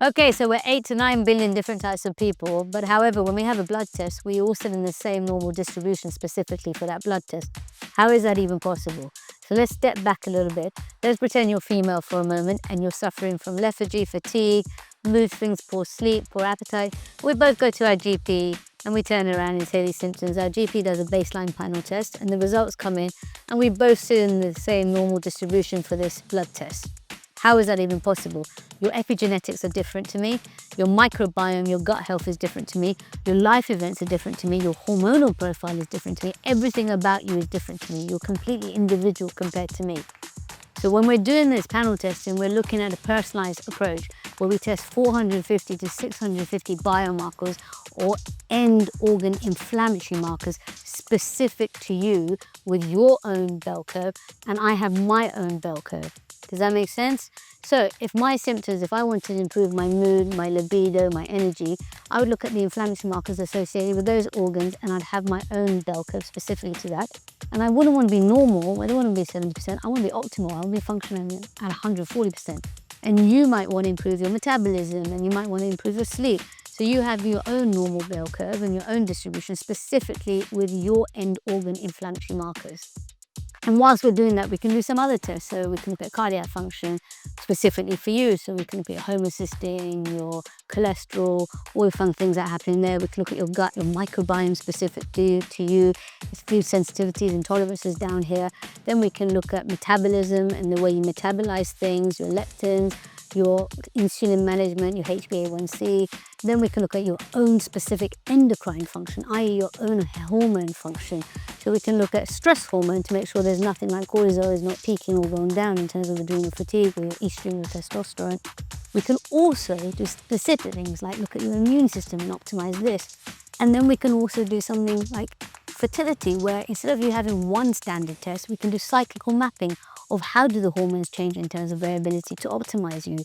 Okay, so we're 8 to 9 billion different types of people, but however, when we have a blood test, we all sit in the same normal distribution specifically for that blood test. How is that even possible? So let's step back a little bit. Let's pretend you're female for a moment and you're suffering from lethargy, fatigue, mood swings, poor sleep, poor appetite. We both go to our GP and we turn around and say these symptoms. Our GP does a baseline panel test and the results come in and we both sit in the same normal distribution for this blood test. How is that even possible? Your epigenetics are different to me, your microbiome, your gut health is different to me, your life events are different to me, your hormonal profile is different to me, everything about you is different to me. You're completely individual compared to me. So when we're doing this panel testing, we're looking at a personalized approach where we test 450 to 650 biomarkers or end organ inflammatory markers specific to you with your own bell curve, and I have my own bell curve. Does that make sense? So if my symptoms, if I wanted to improve my mood, my libido, my energy, I would look at the inflammatory markers associated with those organs and I'd have my own bell curve specifically to that. And I wouldn't want to be normal, I don't want to be 70%, I want to be optimal, I want to be functioning at 140%. And you might want to improve your metabolism and you might want to improve your sleep. So you have your own normal bell curve and your own distribution specifically with your end organ inflammatory markers. And whilst we're doing that, we can do some other tests. So we can look at cardiac function specifically for you. So we can look at your homocysteine, your cholesterol, all the fun things that happen in there. We can look at your gut, your microbiome specific to you, food sensitivities, intolerances down here. Then we can look at metabolism and the way you metabolize things, your leptins, your insulin management, your HbA1c. Then we can look at your own specific endocrine function, i.e. your own hormone function. So we can look at stress hormone to make sure there's nothing like cortisol is not peaking or going down in terms of adrenal fatigue or your estrogen or testosterone. We can also do specific things like look at your immune system and optimize this. And then we can also do something like fertility, where instead of you having one standard test, we can do cyclical mapping of how do the hormones change in terms of variability to optimize you.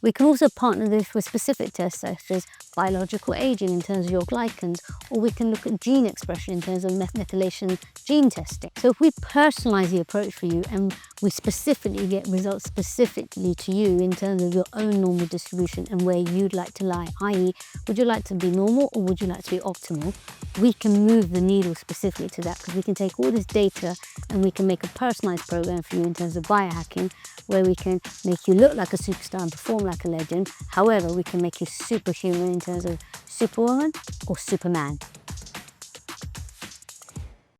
We can also partner this with specific tests such as biological aging in terms of your glycans, or we can look at gene expression in terms of methylation gene testing. So if we personalize the approach for you and we specifically get results specifically to you in terms of your own normal distribution and where you'd like to lie, i.e. would you like to be normal or would you like to be optimal, we can move the needle specifically to that because we can take all this data and we can make a personalized program for you in terms of biohacking where we can make you look like a superstar and perform like a legend. However, we can make you superhuman in terms of Superwoman or Superman.